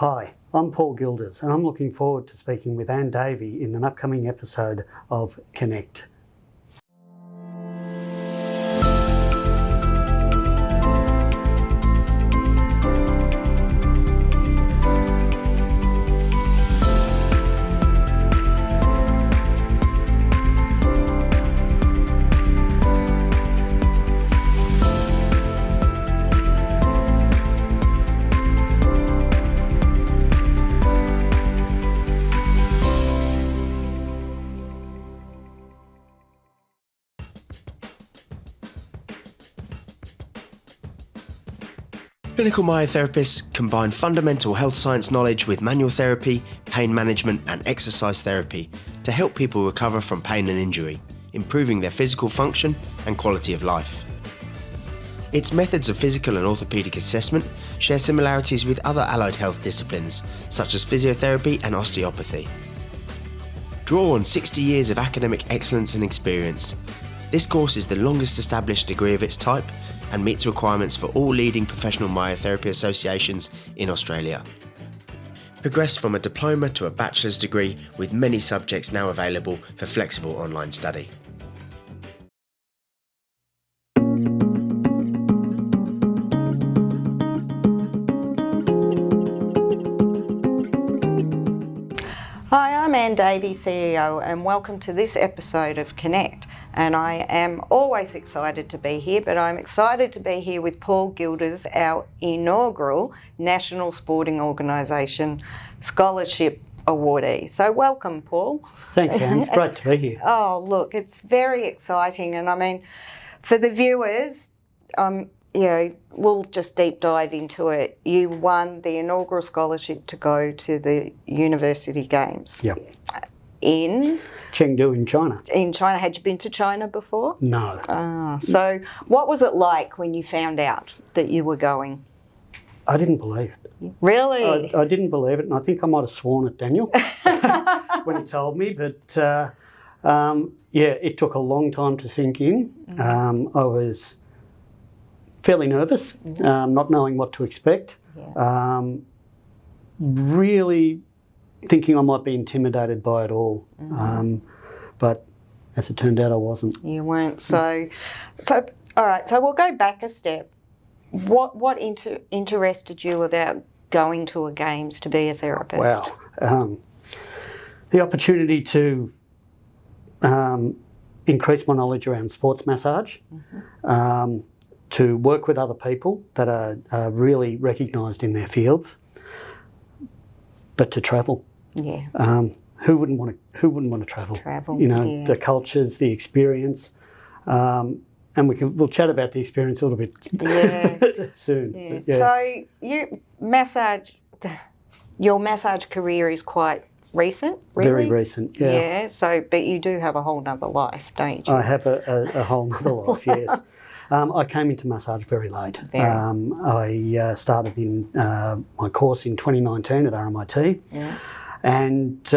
Hi, I'm Paul Gilders and I'm looking forward to speaking with Davey in an upcoming episode of Connect. Clinical myotherapists combine fundamental health science knowledge with manual therapy, pain management and exercise therapy to help people recover from pain and injury, improving their physical function and quality of life. Its methods of physical and orthopaedic assessment share similarities with other allied health disciplines such as physiotherapy and osteopathy. Draw on 60 years of academic excellence and experience. This course is the longest established degree of its type and meets requirements for all leading professional myotherapy associations in Australia. Progress from a diploma to a bachelor's degree with many subjects now available for flexible online study. Hi, I'm Davey, CEO, and welcome to this episode of Connect. And I am always excited to be here, but I'm excited to be here with Paul Gilders, our inaugural National Sporting Organisation Scholarship Awardee. So welcome, Paul. Thanks, Anne. It's great to be here. Oh, look, it's very exciting. And I mean, for the viewers, we'll just deep dive into it. You won the inaugural scholarship to go to the University Games. Yep. In Chengdu in China. In China. Had you been to China before? No. So what was it like when you found out that you were going? I didn't believe it. Really? I didn't believe it, and I think I might have sworn at Daniel when he told me, but it took a long time to sink in. I was fairly nervous, not knowing what to expect. Yeah. Really thinking I might be intimidated by it all. But as it turned out, I wasn't. You weren't. So all right, so we'll go back a step. What interested you about going to a Games to be a therapist? Wow. The opportunity to increase my knowledge around sports massage, to work with other people that are really recognised in their fields, but to travel. Yeah. Who wouldn't want to travel? Travel. You know, yeah. The cultures, the experience, and we'll chat about the experience a little bit soon. Yeah. Yeah. So your massage career is quite recent, really? Very recent. Yeah. Yeah. So, but you do have a whole nother life, don't you? I have a whole nother life. Yes. I came into massage very late. I started in my course in 2019 at RMIT, and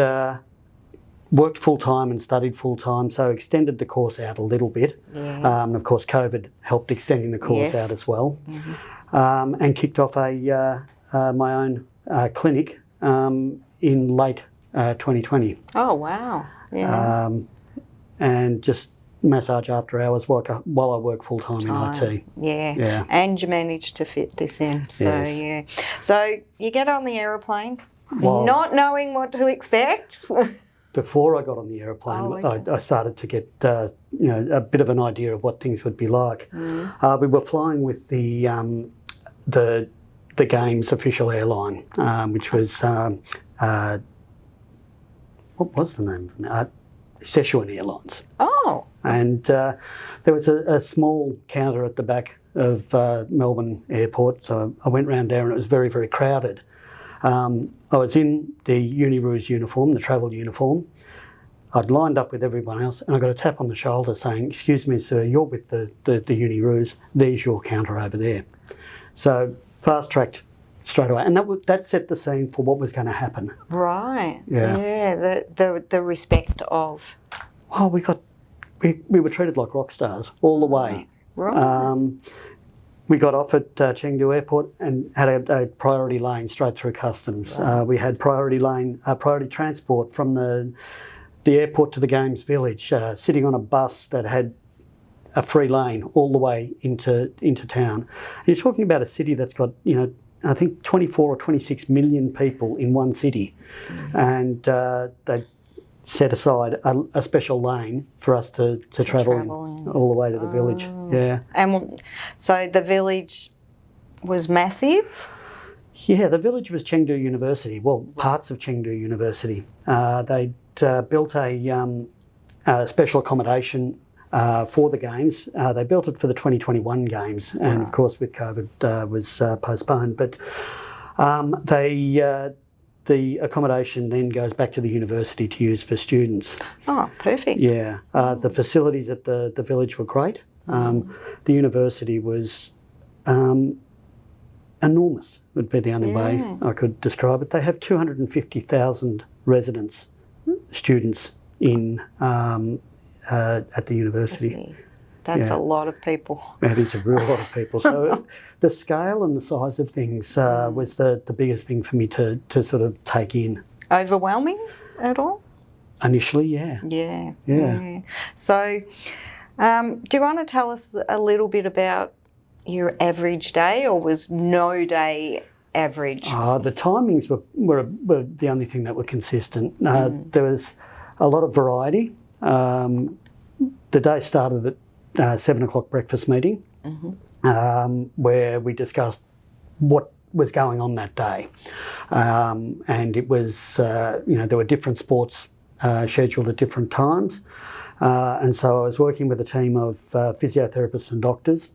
worked full-time and studied full-time, so extended the course out a little bit. Yeah. And of course, COVID helped extending the course out as well, and kicked off my own clinic in late 2020. Oh, wow. Yeah. And just massage after hours while I work full time in IT. Yeah. And you managed to fit this in. So yes. Yeah. So you get on the aeroplane, not knowing what to expect. Before I got on the aeroplane, I started to get a bit of an idea of what things would be like. We were flying with the Games official airline, which was what was the name of it? Sichuan Airlines. Oh. And there was a small counter at the back of Melbourne Airport, so I went round there and it was very, very crowded. I was in the UniRuse uniform, the travel uniform. I'd lined up with everyone else and I got a tap on the shoulder saying, "Excuse me, sir, you're with the UniRuse. There's your counter over there." So fast-tracked straight away. And that set the scene for what was going to happen. Right. Yeah. The respect of... Well, we were treated like rock stars all the way. Right. we got off at Chengdu Airport and had a priority lane straight through customs. Wow. We had priority transport from the airport to the Games Village, sitting on a bus that had a free lane all the way into town. And you're talking about a city that's got, I think 24 or 26 million people in one city, and they set aside a special lane for us to travel in all the way to the village. Yeah. And so the village was massive? Yeah, the village was Chengdu University, well, parts of Chengdu University. They'd built a special accommodation for the Games. They built it for the 2021 Games, and of course with COVID was postponed. But the accommodation then goes back to the university to use for students. Oh, perfect. Yeah. The facilities at the village were great. The university was enormous, would be the only way I could describe it. They have 250,000 residents, students in at the university. That's a lot of people. That is a real lot of people. So the scale and the size of things was the biggest thing for me to sort of take in. Overwhelming at all? Initially, yeah. Yeah. So do you want to tell us a little bit about your average day, or was no day average? The timings were the only thing that were consistent. There was a lot of variety. The day started at 7 o'clock breakfast meeting, where we discussed what was going on that day. And it was, there were different sports scheduled at different times. And so I was working with a team of physiotherapists and doctors,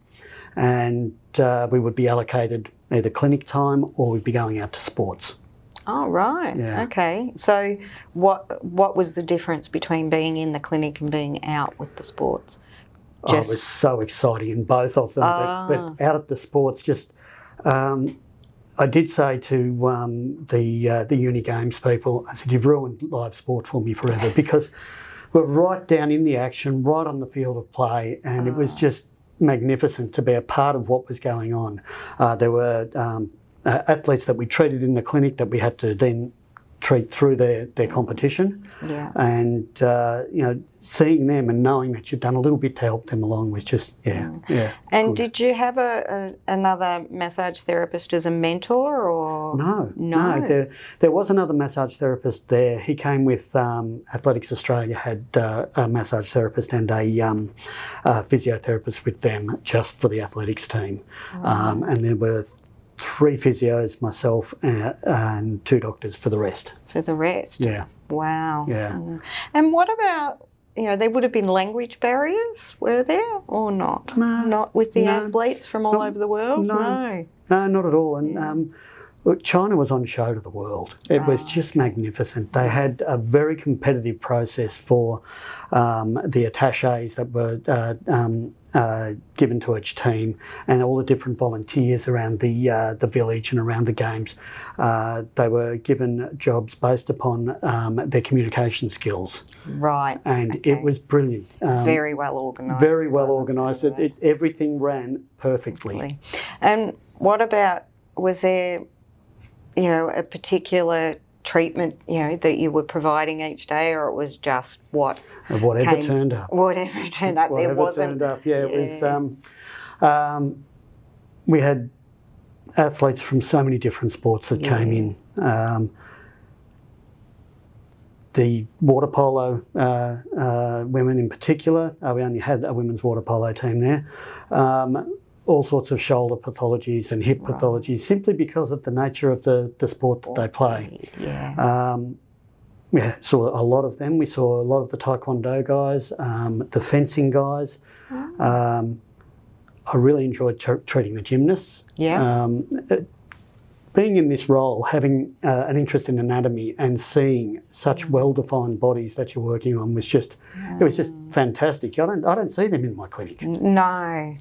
and we would be allocated either clinic time or we'd be going out to sports. Oh, right. Yeah. Okay. So what was the difference between being in the clinic and being out with the sports? It was so exciting in both of them, but out at the sports, I did say to the Uni Games people, I said, you've ruined live sport for me forever, because we're right down in the action, right on the field of play, and it was just magnificent to be a part of what was going on. There were athletes that we treated in the clinic that we had to then treat through their competition. Yeah. And, seeing them and knowing that you've done a little bit to help them along was just, And good. did you have another massage therapist as a mentor, or? No. There was another massage therapist there. He came with Athletics Australia, had a massage therapist and a physiotherapist with them just for the athletics team. And there were 3 physios, myself, and 2 doctors for the rest. For the rest? Yeah. Wow. Yeah. And what about, there would have been language barriers, were there, or not? No. Not with the athletes from all over the world? No, not at all. And look, China was on show to the world. It was just magnificent. They had a very competitive process for the attachés that were given to each team, and all the different volunteers around the village and around the games. They were given jobs based upon their communication skills. Right. And it was brilliant. Very well organised. Very well organised. Everything ran perfectly. And what about, was there, a particular treatment, that you were providing each day, or it was just whatever turned up. Whatever turned up. There wasn't. Turned up. Yeah, it was. We had athletes from so many different sports that came in. The water polo women in particular. We only had a women's water polo team there. All sorts of shoulder pathologies and hip pathologies, simply because of the nature of the sport that they play. Yeah. We saw a lot of them. We saw a lot of the taekwondo guys, the fencing guys. I really enjoyed treating the gymnasts. Yeah. Being in this role, having an interest in anatomy and seeing such well-defined bodies that you're working on was just, it was just fantastic. I don't see them in my clinic. No.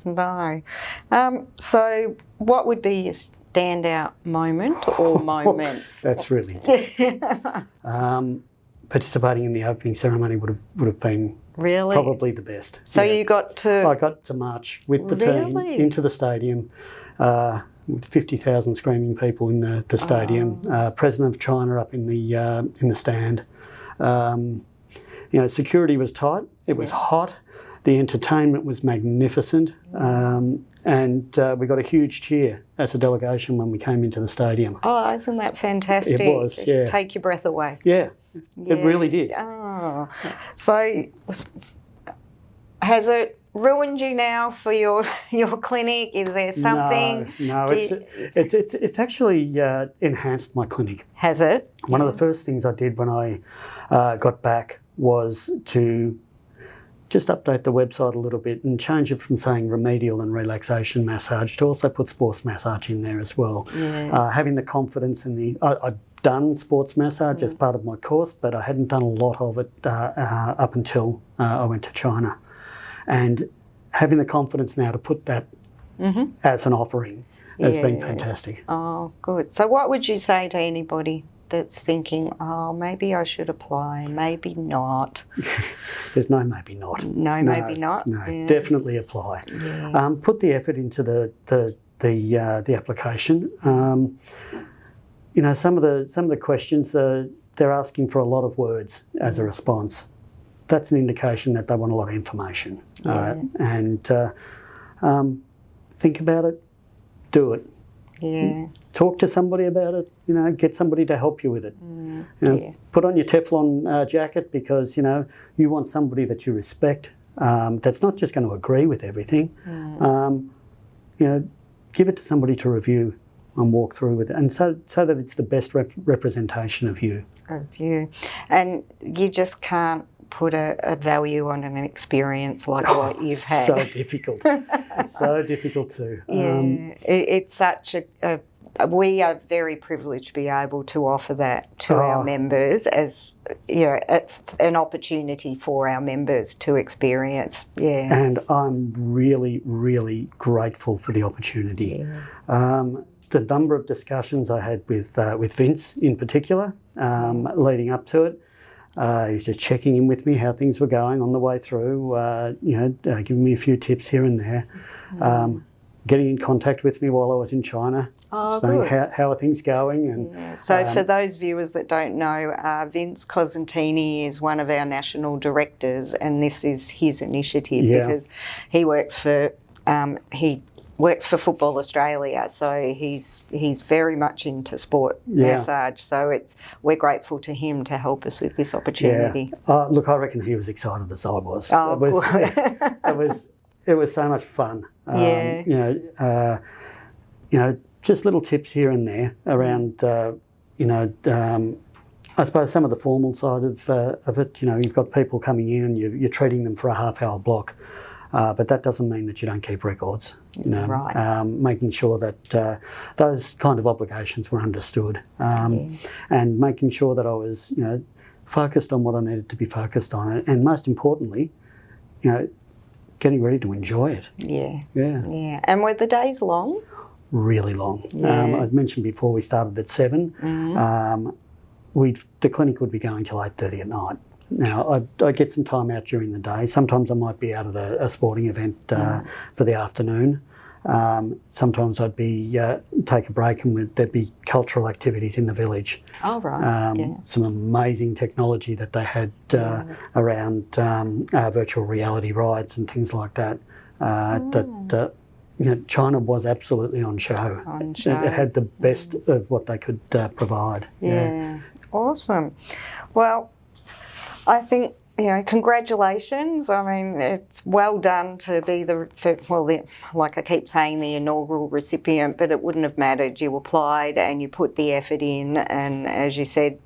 So what would be your standout moment or moments? That's really participating in the opening ceremony would have been Really? Probably the best. So you got to... I got to march with the team into the stadium with 50,000 screaming people in the stadium. President of China up in the stand. Security was tight. It was hot. The entertainment was magnificent. And we got a huge cheer as a delegation when we came into the stadium. Oh, isn't that fantastic? It was, yeah. Take your breath away. Yeah, it really did. Oh, so has it ruined you now for your clinic? Is there something? No, it's actually enhanced my clinic. Has it? One of the first things I did when I got back was to just update the website a little bit and change it from saying remedial and relaxation massage to also put sports massage in there as well. Yeah. Having the confidence in I'd done sports massage as part of my course, but I hadn't done a lot of it up until I went to China. And having the confidence now to put that as an offering has been fantastic. Oh, good. So what would you say to anybody that's thinking, oh, maybe I should apply, maybe not? There's no maybe not. No, maybe not. No, definitely apply. Yeah. Put the effort into the application. Some of the questions they're asking for a lot of words as a response. That's an indication that they want a lot of information. And think about it, do it. Yeah. Talk to somebody about it, get somebody to help you with it. Put on your Teflon jacket because, you want somebody that you respect, that's not just going to agree with everything. Give it to somebody to review and walk through with it, and so that it's the best representation of you. And you just can't put a value on an experience like what you've had. So difficult. So difficult too. It's such we are very privileged to be able to offer that to our members as an opportunity for our members to experience. Yeah. And I'm really, really grateful for the opportunity. The number of discussions I had with Vince in particular leading up to it. He was just checking in with me how things were going on the way through, giving me a few tips here and there, getting in contact with me while I was in China, saying how are things going. And so for those viewers that don't know, Vince Cosentini is one of our national directors, and this is his initiative because he works for Football Australia, so he's very much into sport massage. So we're grateful to him to help us with this opportunity. Look, I reckon he was excited as I was. It was so much fun. Just little tips here and there around. I suppose some of the formal side of it. You've got people coming in and you're treating them for a half-hour block. But that doesn't mean that you don't keep records, making sure that those kind of obligations were understood, and making sure that I was, focused on what I needed to be focused on, and most importantly, getting ready to enjoy it. Yeah. And were the days long? Really long. I'd mentioned before we started at 7. The clinic would be going till 8:30 at night. Now, I get some time out during the day. Sometimes I might be out at a sporting event for the afternoon. Sometimes I'd be take a break and there'd be cultural activities in the village. Oh, right. Some amazing technology that they had around virtual reality rides and things like that. China was absolutely on show. It had the best of what they could provide. Yeah. Awesome. Well, I think, congratulations. I mean, it's well done to be like I keep saying, the inaugural recipient, but it wouldn't have mattered. You applied and you put the effort in, and as you said,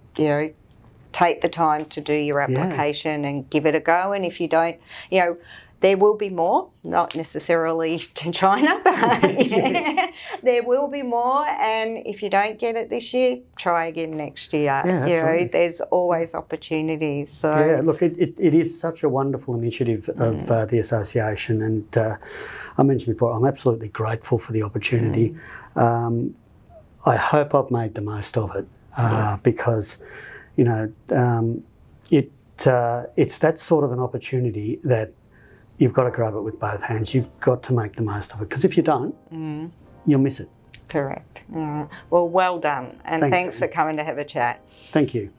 take the time to do your application and give it a go. And if you don't, there will be more, not necessarily to China, but there will be more. And if you don't get it this year, try again next year. There's always opportunities. So look, it is such a wonderful initiative of the association, and I mentioned before, I'm absolutely grateful for the opportunity. I hope I've made the most of it because, it's that sort of an opportunity that you've got to grab it with both hands. You've got to make the most of it, because if you don't, you'll miss it. Correct. Well, well done, and thanks for coming to have a chat. Thank you.